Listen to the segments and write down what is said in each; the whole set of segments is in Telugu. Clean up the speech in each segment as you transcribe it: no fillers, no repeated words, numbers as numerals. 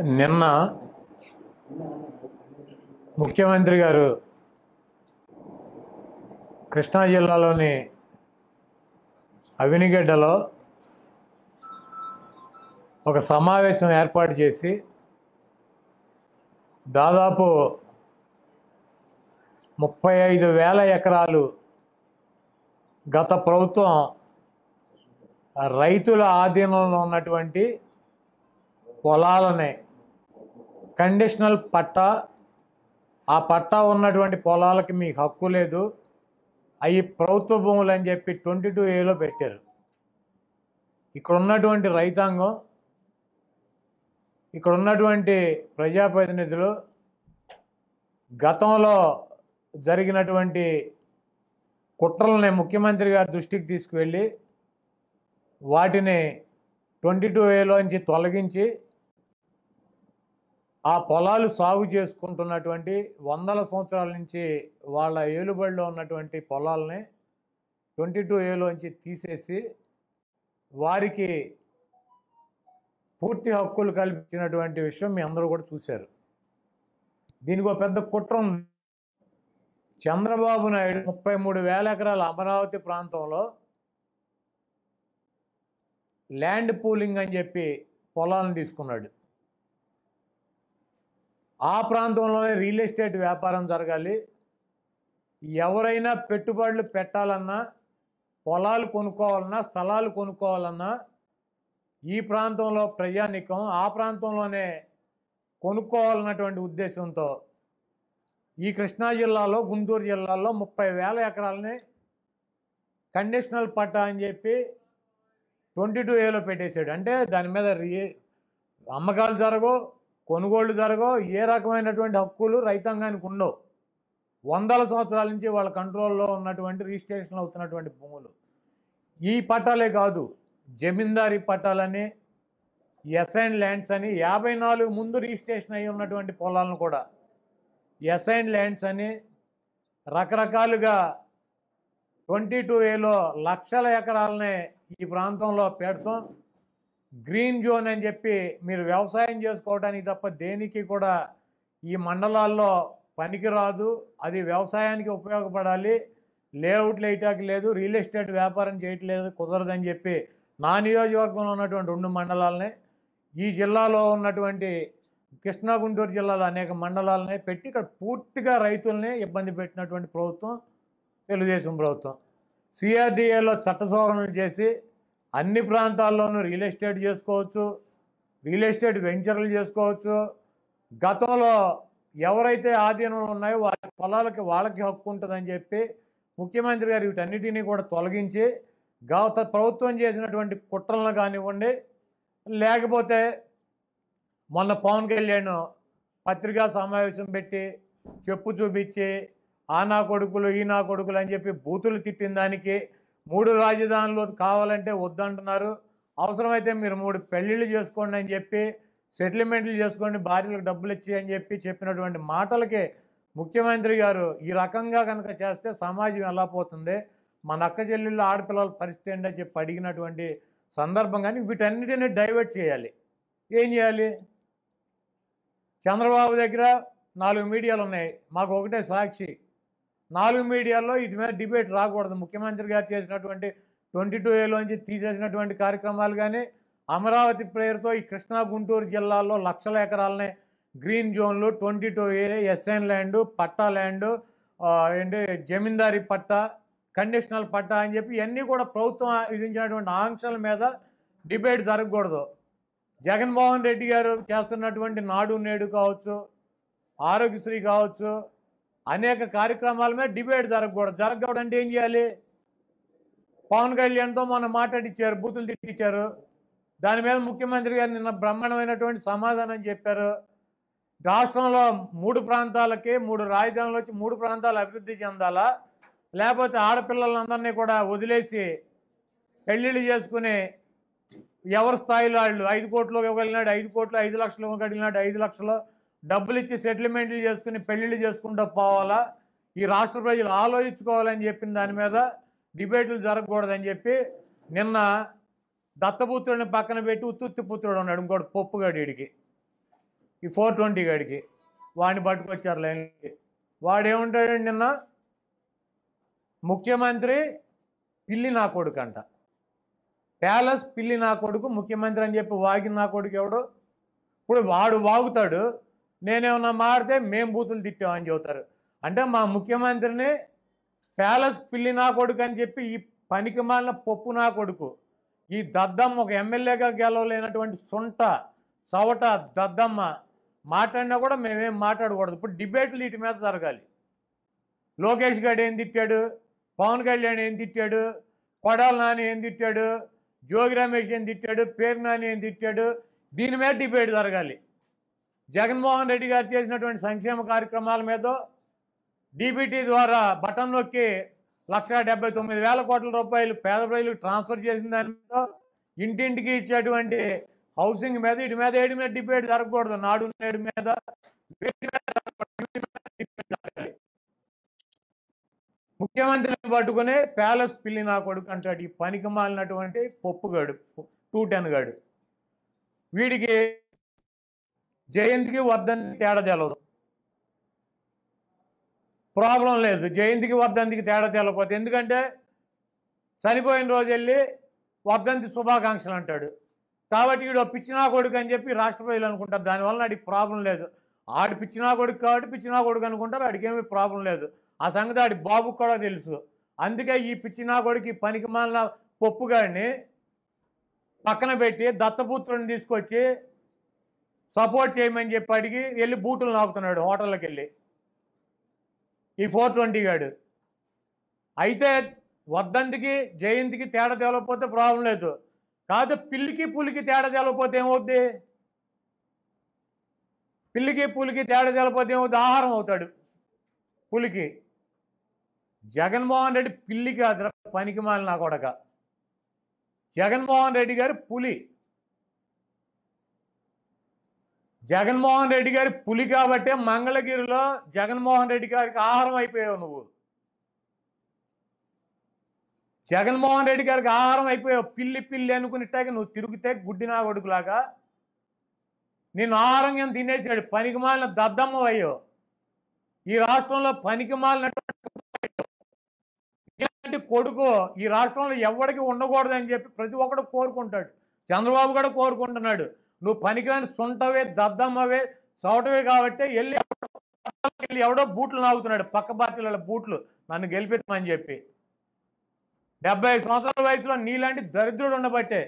నిన్న ముఖ్యమంత్రి గారు కృష్ణా జిల్లాలోని అవినిగడ్డలో ఒక సమావేశం ఏర్పాటు చేసి దాదాపు 35,000 ఎకరాలు గత ప్రభుత్వం రైతుల ఆధీనంలో ఉన్నటువంటి పొలాలనే కండిషనల్ పట్టా, ఆ పట్టా ఉన్నటువంటి పొలాలకి మీకు హక్కు లేదు, అవి ప్రభుత్వ భూములు అని చెప్పి 22A పెట్టారు. ఇక్కడ ఉన్నటువంటి రైతాంగం, ఇక్కడ ఉన్నటువంటి ప్రజాప్రతినిధులు గతంలో జరిగినటువంటి కుట్రలని ముఖ్యమంత్రి గారి దృష్టికి తీసుకువెళ్ళి వాటిని 22Aలోంచి తొలగించి ఆ పొలాలు సాగు చేసుకుంటున్నటువంటి వందల సంవత్సరాల నుంచి వాళ్ళ ఏలుబడిలో ఉన్నటువంటి పొలాలని 22Aలోంచి తీసేసి వారికి పూర్తి హక్కులు కల్పించినటువంటి విషయం మీ అందరూ కూడా చూశారు. దీనికి ఒక పెద్ద కుట్ర ఉంది. చంద్రబాబు నాయుడు 33,000 ఎకరాల అమరావతి ప్రాంతంలో ల్యాండ్ పూలింగ్ అని చెప్పి పొలాలను తీసుకున్నాడు. ఆ ప్రాంతంలోనే రియల్ ఎస్టేట్ వ్యాపారం జరగాలి, ఎవరైనా పెట్టుబడులు పెట్టాలన్నా, పొలాలు కొనుక్కోవాలన్నా, స్థలాలు కొనుక్కోవాలన్నా ఈ ప్రాంతంలో ప్రజానికం ఆ ప్రాంతంలోనే కొనుక్కోవాలన్నటువంటి ఉద్దేశంతో ఈ కృష్ణా జిల్లాలో, గుంటూరు జిల్లాలో 30,000 ఎకరాలని కండిషనల్ పట్టా అని చెప్పి 22Aలో పెట్టేశాడు. అంటే దాని మీద అమ్మకాలు జరగవు, కొనుగోళ్లు జరగవు, ఏ రకమైనటువంటి హక్కులు రైతాంగానికి ఉండవు. వందల సంవత్సరాల నుంచి వాళ్ళ కంట్రోల్లో ఉన్నటువంటి రిజిస్ట్రేషన్ అవుతున్నటువంటి భూములు. ఈ పట్టాలే కాదు, జమీందారీ పట్టాలని, అసైన్ ల్యాండ్స్ అని, 54 ముందు రిజిస్ట్రేషన్ అయి ఉన్నటువంటి పొలాలను కూడా అసైన్ ల్యాండ్స్ అని రకరకాలుగా 22Aలో లక్షల ఎకరాలనే ఈ ప్రాంతంలో పెడతాం. గ్రీన్ జోన్ అని చెప్పి మీరు వ్యవసాయం చేసుకోవడానికి తప్ప దేనికి కూడా ఈ మండలాల్లో పనికిరాదు, అది వ్యవసాయానికి ఉపయోగపడాలి, లేఅవుట్లు వేయటానికి లేదు, రియల్ ఎస్టేట్ వ్యాపారం చేయట్లేదు, కుదరదని చెప్పి నా నియోజకవర్గంలో ఉన్నటువంటి 2 మండలాలనే, ఈ జిల్లాలో ఉన్నటువంటి కృష్ణా గుంటూరు జిల్లాలో అనేక మండలాలనే పెట్టి ఇక్కడ పూర్తిగా రైతుల్ని ఇబ్బంది పెట్టినటువంటి ప్రభుత్వం తెలుగుదేశం ప్రభుత్వం. CRDAలో చట్ట సవరణలు చేసి అన్ని ప్రాంతాల్లోనూ రియల్ ఎస్టేట్ చేసుకోవచ్చు, రియల్ ఎస్టేట్ వెంచర్లు చేసుకోవచ్చు. గతంలో ఎవరైతే ఆధీనంలో ఉన్నాయో వారి పొలాలకి వాళ్ళకి హక్కు ఉంటుందని చెప్పి ముఖ్యమంత్రి గారు వీటన్నిటినీ కూడా తొలగించి గత ప్రభుత్వం చేసినటువంటి కుట్రలను కానివ్వండి, లేకపోతే మొన్న పవన్ కళ్యాణ్ పత్రికా సమావేశం పెట్టి చెప్పు చూపించి ఆ నా కొడుకులు ఈ నా కొడుకులు అని చెప్పి బూతులు తిట్టిన దానికి 3 రాజధానులు కావాలంటే వద్దంటున్నారు, అవసరమైతే మీరు 3 పెళ్ళిళ్ళు చేసుకోండి అని చెప్పి, సెటిల్మెంట్లు చేసుకోండి, భార్యలకు డబ్బులు ఇచ్చి అని చెప్పి చెప్పినటువంటి మాటలకి ముఖ్యమంత్రి గారు ఈ రకంగా కనుక చేస్తే సమాజం ఎలా పోతుంది, మన అక్క చెల్లెళ్ళు ఆడపిల్లల పరిస్థితి ఏంటని చెప్పి అడిగినటువంటి సందర్భం. కానీ వీటన్నిటిని డైవర్ట్ చేయాలి. ఏం చేయాలి? చంద్రబాబు దగ్గర 4 మీడియాలు ఉన్నాయి, మాకు ఒకటే సాక్షి. 4 మీడియాల్లో ఇటు మీద డిబేట్ రాకూడదు. ముఖ్యమంత్రి గారు చేసినటువంటి 22Aలోంచి తీసేసినటువంటి కార్యక్రమాలు కానీ, అమరావతి పేరుతో ఈ కృష్ణా గుంటూరు జిల్లాల్లో లక్షల ఎకరాలనే గ్రీన్ జోన్లు, 22A, ఎస్ఐన్ ల్యాండు, పట్టా ల్యాండు, ఏంటి జమీందారీ పట్టా, కండిషనల్ పట్టా అని చెప్పి ఇవన్నీ కూడా ప్రభుత్వం విధించినటువంటి ఆంక్షల మీద డిబేట్ జరగకూడదు. జగన్మోహన్ రెడ్డి గారు చేస్తున్నటువంటి నాడు నేడు కావచ్చు, ఆరోగ్యశ్రీ కావచ్చు, అనేక కార్యక్రమాల మీద డిబేట్ జరగకూడదు. జరగకూడదు అంటే ఏం చేయాలి? పవన్ కళ్యాణ్తో మొన్న మాట్లాడిచ్చారు, బూతులు తిట్టించారు. దాని మీద ముఖ్యమంత్రి గారు నిన్న బ్రహ్మాండమైనటువంటి సమాధానం చెప్పారు. రాష్ట్రంలో 3 ప్రాంతాలకి 3 రాజధానులు వచ్చి 3 ప్రాంతాలు అభివృద్ధి చెందాలా, లేకపోతే ఆడపిల్లలందరినీ కూడా వదిలేసి పెళ్ళిళ్ళు చేసుకుని ఎవరి స్థాయిలో వాళ్ళు 5 కోట్లు ఇవ్వగలిగినాడు 5 కోట్లు, 5 లక్షలు ఇవ్వగలిగినాడు 5 లక్షలు డబ్బులు ఇచ్చి సెటిల్మెంట్లు చేసుకుని పెళ్ళిళ్ళు చేసుకుంటూ పోవాలా, ఈ రాష్ట్ర ప్రజలు ఆలోచించుకోవాలని చెప్పిన దాని మీద డిబేట్లు జరగకూడదని చెప్పి నిన్న దత్తపుత్రుడిని పక్కన పెట్టి ఉత్తుత్తి పుత్రుడు ఉన్నాడు ఇంకోటి పప్పుగాడు. వీడికి ఈ 420 గడికి వాడిని పట్టుకొచ్చారు లైన్కి. వాడేమంటాడండి నిన్న, ముఖ్యమంత్రి పిల్లి నా కొడుకు అంట, ప్యాలెస్ పిల్లి నా కొడుకు ముఖ్యమంత్రి అని చెప్పి వాగిన నా కొడుకు ఎవడు? ఇప్పుడు వాడు వాగుతాడు, నేనేమన్నా మాడితే మేం బూతులు తిట్టామని చెబుతారు. అంటే మా ముఖ్యమంత్రిని ప్యాలెస్ పిల్లి నా కొడుకు అని చెప్పి ఈ పనికి మాలిన పప్పు నా కొడుకు, ఈ దద్దమ్మ, ఒక ఎమ్మెల్యేగా గెలవలేనటువంటి సొంట చవట దద్దమ్మ మాట్లాడినా కూడా మేమేం మాట్లాడకూడదు. ఇప్పుడు డిబేట్లు వీటి మీద జరగాలి. లోకేష్ గారు ఏం తిట్టాడు, పవన్ కళ్యాణ్ ఏం తిట్టాడు, కొడాల నాని ఏం తిట్టాడు, జోగి రమేష్ ఏం తిట్టాడు, పేరు నాని ఏం తిట్టాడు, దీని మీద డిబేట్ జరగాలి. జగన్మోహన్ రెడ్డి గారు చేసినటువంటి సంక్షేమ కార్యక్రమాల మీద డీబీటీ ద్వారా బటన్ నొక్కి 1,79,000 కోట్ల రూపాయలు పేద ప్రజలకు ట్రాన్స్ఫర్ చేసిన దాని మీద, ఇంటింటికి ఇచ్చేటువంటి హౌసింగ్ మీద, వీటి మీద ఏడి మీద డిబేట్ జరగకూడదు. నాడు నేడు మీద ముఖ్యమంత్రిని పట్టుకుని ప్యాలెస్ పిల్లి నా కొడుకు అంటాడు ఈ పనికి మాలినటువంటి పప్పుగాడు 210 గాడు. వీడికి జయంతికి వర్ధంతికి తేడా తెలవదు. ప్రాబ్లం లేదు, జయంతికి వర్ధంతికి తేడా తెలవకపోతే. ఎందుకంటే చనిపోయిన రోజు వెళ్ళి వర్ధంతి శుభాకాంక్షలు అంటాడు. కాబట్టి వీడు పిచ్చినా కొడుకు అని చెప్పి రాష్ట్ర ప్రజలు అనుకుంటారు. దానివల్ల ఆడికి ప్రాబ్లం లేదు. ఆడి పిచ్చినా కొడుకు కాబట్టి పిచ్చినా కొడుకు అనుకుంటారు, ఆడికేమీ ప్రాబ్లం లేదు. ఆ సంగతి ఆడి బాబుకు కూడా తెలుసు. అందుకే ఈ పిచ్చినా కొడుకు పనికి మాలిన పప్పుగాడిని పక్కన పెట్టి దత్తపుత్రుని తీసుకొచ్చి సపోర్ట్ చేయమని చెప్పి అడిగి వెళ్ళి బూటులు నాకుతున్నాడు హోటల్కి వెళ్ళి ఈ 420 గాడు. అయితే వర్ధంతికి జయంతికి తేడా తేలకపోతే ప్రాబ్లం లేదు. కాదు, పిల్లికి పులికి తేడా తేలకపోతే ఏమవుద్ది? పిల్లికి పులికి తేడా తేలకపోతే ఏమవుద్ది? ఆహారం అవుతాడు పులికి. జగన్మోహన్ రెడ్డి పిల్లి కాదు, పనికి మాలిన నా కొడక. జగన్మోహన్ రెడ్డి గారు పులి. జగన్మోహన్ రెడ్డి గారి పులి కాబట్టే మంగళగిరిలో జగన్మోహన్ రెడ్డి గారికి ఆహారం అయిపోయావు నువ్వు. జగన్మోహన్ రెడ్డి గారికి ఆహారం అయిపోయావు. పిల్లి పిల్లి అనుకునిట్టాక నువ్వు తిరిగితే గుడ్డినా కొడుకులాగా నేను ఆహారం ఏం తినేసాడు. పనికి మాలిన దద్దమ్మ అయ్యో. ఈ రాష్ట్రంలో పనికి మాలినటువంటి కొడుకు ఈ రాష్ట్రంలో ఎవరికి ఉండకూడదని చెప్పి ప్రతి ఒక్కడు కోరుకుంటాడు. చంద్రబాబు కూడా కోరుకుంటున్నాడు. నువ్వు పనికిరాని సొంటవే దద్దమ్మవే చవటవే కాబట్టి వెళ్ళి ఎవడో బూట్లు నాగుతున్నాడు, పక్క పార్టీల బూట్లు నన్ను గెలిపించమని చెప్పి. 75 సంవత్సరాల వయసులో నీలాంటి దరిద్రుడు ఉండబట్టే,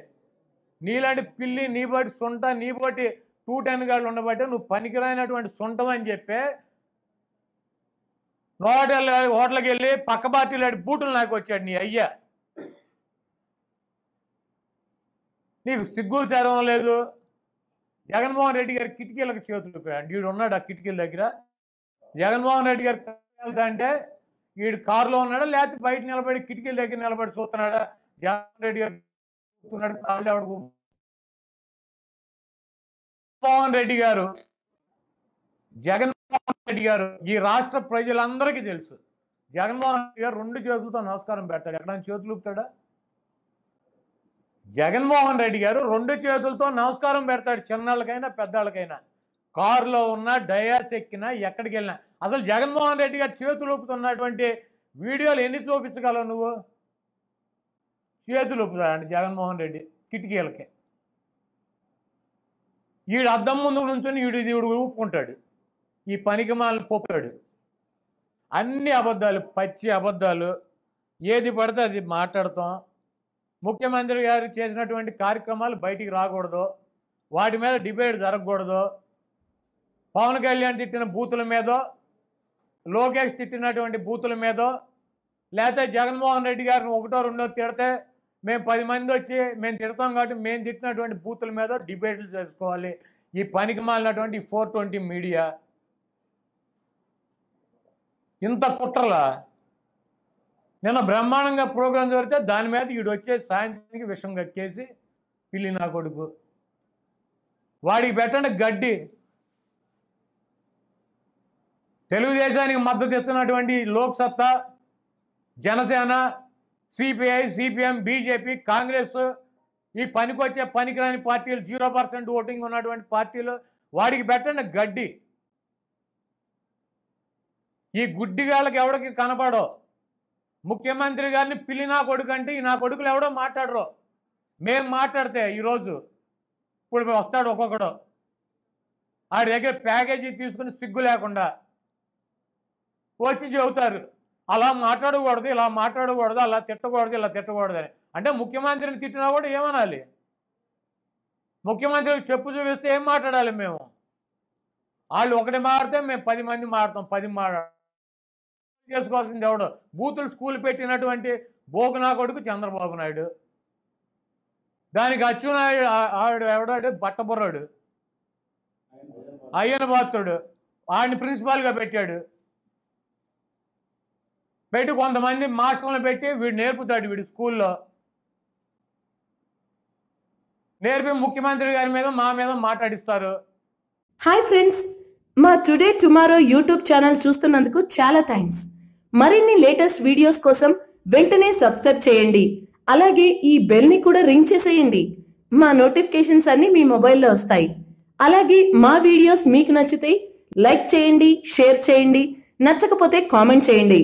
నీలాంటి పిల్లి, నీ బట్టి సొంట, నీ బట్టి 210 గాళ్ళు ఉండబట్టే నువ్వు పనికిరానటువంటి సొంటమని చెప్పే హోటల్కి వెళ్ళి పక్క పార్టీలు బూటులు నాకు వచ్చాడు నీ అయ్యా. నీకు సిగ్గు చరం లేదు. జగన్మోహన్ రెడ్డి గారి కిటికీలకు చేతులు వీడు ఉన్నాడు ఆ కిటికీల దగ్గర. జగన్మోహన్ రెడ్డి గారు వెళ్తా అంటే వీడు కారులో ఉన్నాడా లేకపోతే బయట నిలబడి కిటికీల దగ్గర నిలబడి చూస్తున్నాడా? జగన్మోహన్ రెడ్డి గారు చూస్తున్నాడు. జగన్మోహన్ రెడ్డి గారు ఈ రాష్ట్ర ప్రజలందరికీ తెలుసు. జగన్మోహన్ రెడ్డి గారు 2 చేతులతో నమస్కారం పెడతాడు. ఎక్కడైనా చేతులు ఊపుతాడా? జగన్మోహన్ రెడ్డి గారు 2 చేతులతో నమస్కారం పెడతాడు, చిన్నళ్ళకైనా పెద్దవాళ్ళకైనా. కారులో ఉన్నా, డయాస్ ఎక్కినా, ఎక్కడికి వెళ్ళినా. అసలు జగన్మోహన్ రెడ్డి గారు చేతులు ఊపుతున్నటువంటి వీడియోలు ఎన్ని చూపించగలవు నువ్వు? చేతులు ఊపుతాడండి జగన్మోహన్ రెడ్డి కిటికీలకి. వీడు అద్దం ముందు నుంచొని వీడు ఊపుకుంటాడు. ఈ పనికి మాలిన పొప్పాడు. అన్ని అబద్ధాలు, పచ్చి అబద్ధాలు. ఏది పడితే అది మాట్లాడతాం. ముఖ్యమంత్రి గారు చేసినటువంటి కార్యక్రమాలు బయటికి రాకూడదు, వాటి మీద డిబేట్ జరగకూడదు. పవన్ కళ్యాణ్ తిట్టిన బూతుల మీదో, లోకేష్ తిట్టినటువంటి బూతుల మీదో, లేకపోతే జగన్మోహన్ రెడ్డి గారిని 1, 2 తిడితే మేము 10 మంది వచ్చి మేము తిడతాం కాబట్టి మేము తిట్టినటువంటి బూతుల మీద డిబేట్లు చేసుకోవాలి. ఈ పనికి మాలినటువంటి 420 మీడియా ఇంత కుట్రలా? నిన్న బ్రహ్మాండంగా ప్రోగ్రాం జరిగితే దాని మీద వీడు వచ్చే సాయంత్రానికి విషం కక్కేసి పిల్లి నా కొడుకు. వాడికి పెట్టండి గడ్డి. తెలుగుదేశానికి మద్దతు ఇస్తున్నటువంటి Lok Satta, Janasena, CPI, CPM, BJP, Congress, ఈ పనికొచ్చే పనికిరాని పార్టీలు, 0% ఓటింగ్ ఉన్నటువంటి పార్టీలు వాడికి పెట్టండి గడ్డి. ఈ గుడ్డిగాళ్ళకి ఎవడికి కనపడో. ముఖ్యమంత్రి గారిని పిల్లి నా కొడుకు అంటే ఈ నా కొడుకులు ఎవడో మాట్లాడరు. మేము మాట్లాడితే ఈరోజు ఇప్పుడు వస్తాడు ఒక్కొక్కడు ఆడి దగ్గర ప్యాకేజీ తీసుకుని సిగ్గు లేకుండా వచ్చి చెబుతారు అలా మాట్లాడకూడదు, ఇలా మాట్లాడకూడదు, అలా తిట్టకూడదు, ఇలా తిట్టకూడదు అని. అంటే ముఖ్యమంత్రిని తిట్టినా కూడా ఏమనాలి? ముఖ్యమంత్రికి చెప్పు చూపిస్తే ఏం మాట్లాడాలి మేము? వాళ్ళు ఒకటి మాడితే మేము 10 మంది మాడతాం. 10 చేసుకోవాల్సింది ఎవడు? బూతులు స్కూల్ పెట్టినటువంటి బోగునా కొడుకు చంద్రబాబు నాయుడు. దానికి అచ్చునాయుడు ఆవిడ ఎవడాడు బట్టబుర్రాడు అయ్యన పాత్రుడు ఆడిని ప్రిన్సిపాల్గా పెట్టాడు. పెట్టి కొంతమంది మాస్టర్లను పెట్టి వీడు నేర్పుతాడు. వీడు స్కూల్లో నేర్పి ముఖ్యమంత్రి గారి మీద మా మీద మాట్లాడిస్తారు. హాయ్ ఫ్రెండ్స్, మా టుడే టుమారో యూట్యూబ్ ఛానల్ చూస్తున్నందుకు చాలా థ్యాంక్స్. మరిన్ని లేటెస్ట్ వీడియోస్ కోసం వెంటనే సబ్స్క్రైబ్ చేయండి. అలాగే ఈ బెల్ ని కూడా రింగ్ చేసేయండి. మా నోటిఫికేషన్స్ అన్ని మీ మొబైల్లో వస్తాయి. అలాగే మా వీడియోస్ మీకు నచ్చితే లైక్ చేయండి, షేర్ చేయండి, నచ్చకపోతే కామెంట్ చేయండి.